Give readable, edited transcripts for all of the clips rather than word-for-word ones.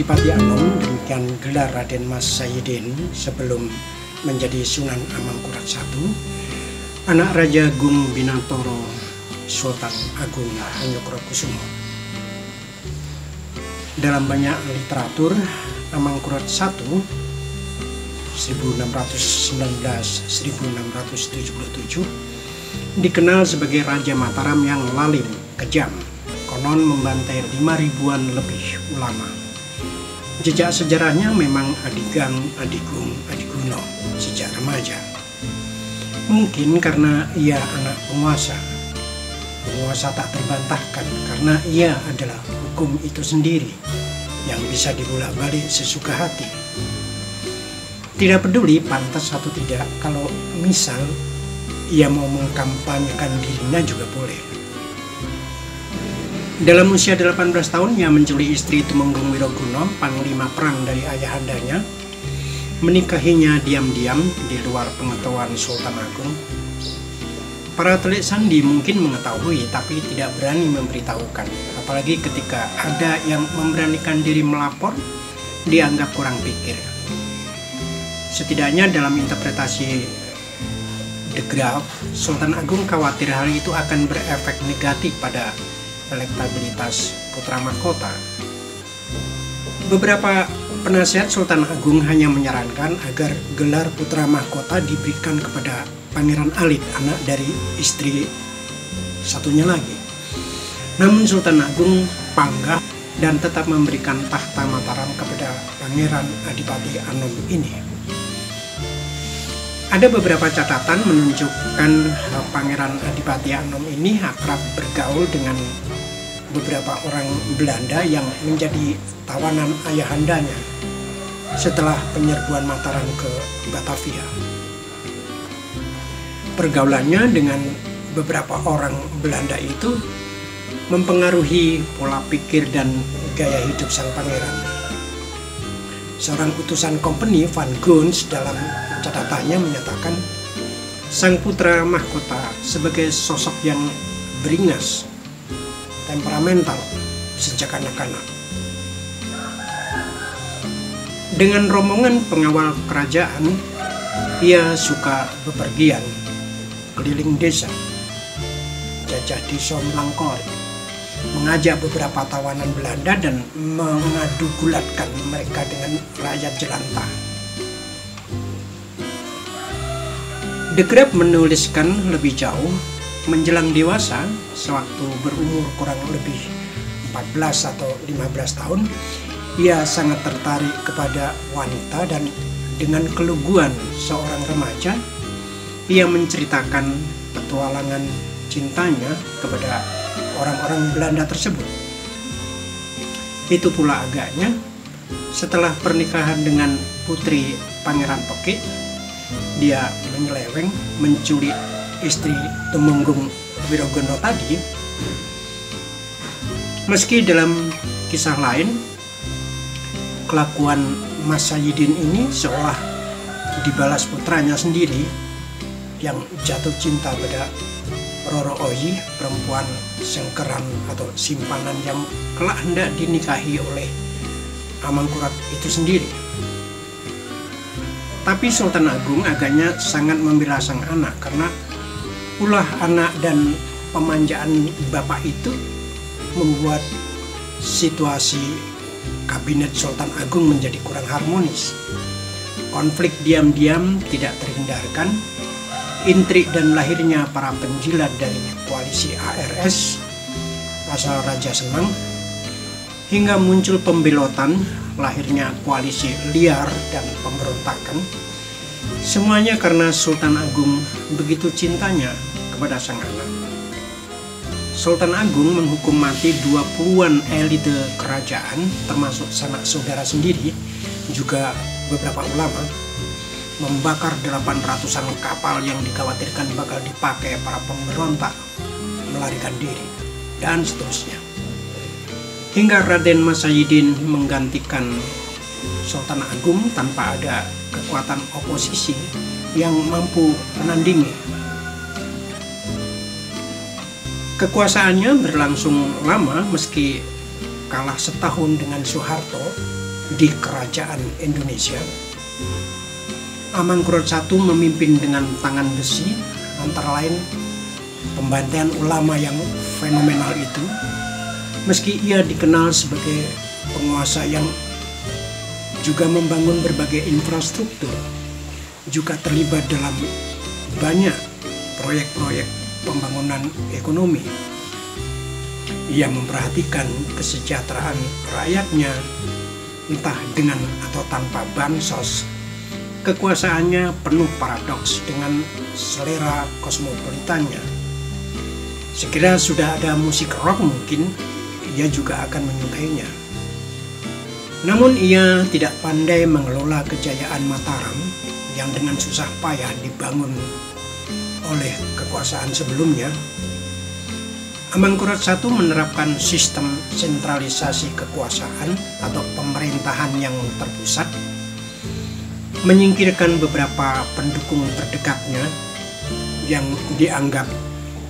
Adipati Anom, demikian gelar Raden Mas Sayyidin sebelum menjadi Sunan Amangkurat I, anak Raja Gung Binantoro Sultan Agung Hanyokrokusumo. Dalam banyak literatur, Amangkurat I 1619-1677 dikenal sebagai Raja Mataram yang lalim, kejam, konon membantai 5.000-an lebih ulama. Jejak sejarahnya memang Adigang, Adigung, Adiguno sejak remaja. Mungkin karena ia anak penguasa tak terbantahkan karena ia adalah hukum itu sendiri yang bisa dibolak-balik sesuka hati. Tidak peduli pantas atau tidak, kalau misal ia mau mengkampanyekan dirinya juga boleh. Dalam usia 18 tahun ia menculik istri Tumenggung Wiroguno, panglima perang dari ayahandanya, menikahinya diam-diam di luar pengetahuan Sultan Agung. Para telik sandi mungkin mengetahui tapi tidak berani memberitahukan, apalagi ketika ada yang memberanikan diri melapor, dianggap kurang pikir. Setidaknya dalam interpretasi The Graph, Sultan Agung khawatir hal itu akan berefek negatif pada elektabilitas putra mahkota. Beberapa penasihat Sultan Agung hanya menyarankan agar gelar putra mahkota diberikan kepada Pangeran Alit, anak dari istri satunya lagi. Namun Sultan Agung panggah dan tetap memberikan tahta Mataram kepada Pangeran Adipati Anom ini. Ada beberapa catatan menunjukkan Pangeran Adipati Anom ini akrab bergaul dengan beberapa orang Belanda yang menjadi tawanan ayahandanya setelah penyerbuan Mataram ke Batavia. Pergaulannya dengan beberapa orang Belanda itu mempengaruhi pola pikir dan gaya hidup sang pangeran. Seorang utusan kompeni Van Goens dalam catatannya menyatakan sang putra mahkota sebagai sosok yang beringas, temperamental sejak anak-anak. Dengan rombongan pengawal kerajaan, ia suka bepergian keliling desa, jajah di Somlangkori, mengajak beberapa tawanan Belanda dan mengadu gulatkan mereka dengan rakyat jelantah. De Graaf menuliskan lebih jauh, menjelang dewasa, sewaktu berumur kurang lebih 14 atau 15 tahun, ia sangat tertarik kepada wanita dan dengan keluguan seorang remaja, ia menceritakan petualangan cintanya kepada orang-orang Belanda tersebut. Itu pula agaknya, setelah pernikahan dengan putri Pangeran Pekik, dia menyeleweng menculik istri Tumenggung Wiroguno tadi. Meski dalam kisah lain, kelakuan Mas Sayyidin ini seolah dibalas putranya sendiri yang jatuh cinta pada Roro Oyi, perempuan sengkeran atau simpanan yang kelak hendak dinikahi oleh Amangkurat itu sendiri. Tapi Sultan Agung agaknya sangat membela sang anak karena ulah anak dan pemanjaan bapak itu membuat situasi kabinet Sultan Agung menjadi kurang harmonis. Konflik diam-diam tidak terhindarkan, intrik dan lahirnya para penjilat dari koalisi ARS asal Raja Senang, hingga muncul pembelotan, lahirnya koalisi liar dan pemberontakan. Semuanya karena Sultan Agung begitu cintanya kepada sang anak. Sultan Agung menghukum mati 20-an elite kerajaan, termasuk sanak saudara sendiri, juga beberapa ulama, membakar 800-an kapal yang dikhawatirkan bakal dipakai para pemberontak melarikan diri, dan seterusnya. Hingga Raden Mas Sayyidin menggantikan Sultan Agung tanpa ada kekuatan oposisi yang mampu menandingi. Kekuasaannya berlangsung lama meski kalah setahun dengan Soeharto di kerajaan Indonesia. Amangkurat I memimpin dengan tangan besi, antara lain pembantaian ulama yang fenomenal itu. Meski ia dikenal sebagai penguasa yang juga membangun berbagai infrastruktur, juga terlibat dalam banyak proyek-proyek pembangunan ekonomi. Ia memperhatikan kesejahteraan rakyatnya, entah dengan atau tanpa bansos. Kekuasaannya penuh paradoks dengan selera kosmopolitannya. Sekiranya sudah ada musik rock, mungkin ia juga akan menyukainya. Namun ia tidak pandai mengelola kejayaan Mataram yang dengan susah payah dibangun oleh kekuasaan sebelumnya. Amangkurat I menerapkan sistem sentralisasi kekuasaan atau pemerintahan yang terpusat, menyingkirkan beberapa pendukung terdekatnya yang dianggap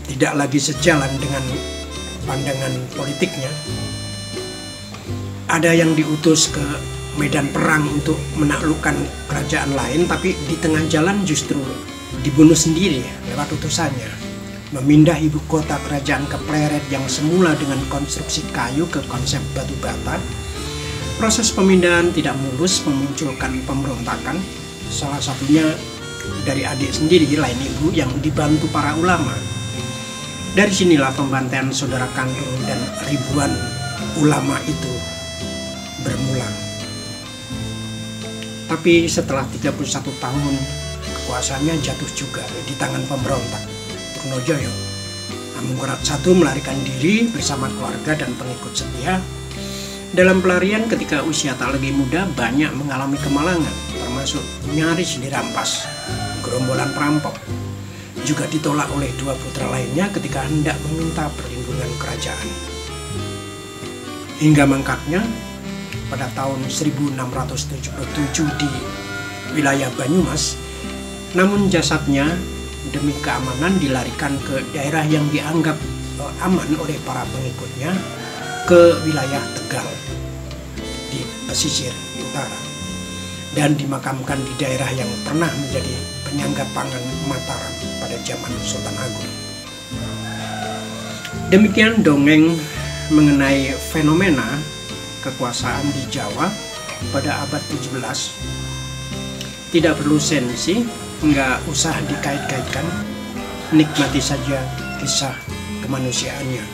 tidak lagi sejalan dengan pandangan politiknya. Ada yang diutus ke medan perang untuk menaklukkan kerajaan lain, tapi di tengah jalan justru dibunuh sendiri lewat utusannya. Memindah ibu kota kerajaan ke Pleret yang semula dengan konstruksi kayu ke konsep batu bata. Proses pemindahan tidak mulus, memunculkan pemberontakan, salah satunya dari adik sendiri lain ibu yang dibantu para ulama. Dari sinilah pembantaian saudara kandung dan ribuan ulama itu bermula. Tapi setelah 31 tahun, kekuasaannya jatuh juga di tangan pemberontak Trunojoyo. Amangkurat I melarikan diri bersama keluarga dan pengikut setia. Dalam pelarian ketika usia tak lagi muda, banyak mengalami kemalangan, termasuk nyaris dirampas gerombolan perampok. Juga ditolak oleh dua putra lainnya ketika hendak meminta perlindungan kerajaan. Hingga mangkatnya pada tahun 1677 di wilayah Banyumas, namun jasadnya demi keamanan dilarikan ke daerah yang dianggap aman oleh para pengikutnya, ke wilayah Tegal di pesisir utara, dan dimakamkan di daerah yang pernah menjadi penyangga pangan Mataram pada zaman Sultan Agung. Demikian dongeng mengenai fenomena kekuasaan di Jawa pada abad 17. Tidak perlu sensi, nggak usah dikait-kaitkan, nikmati saja kisah kemanusiaannya.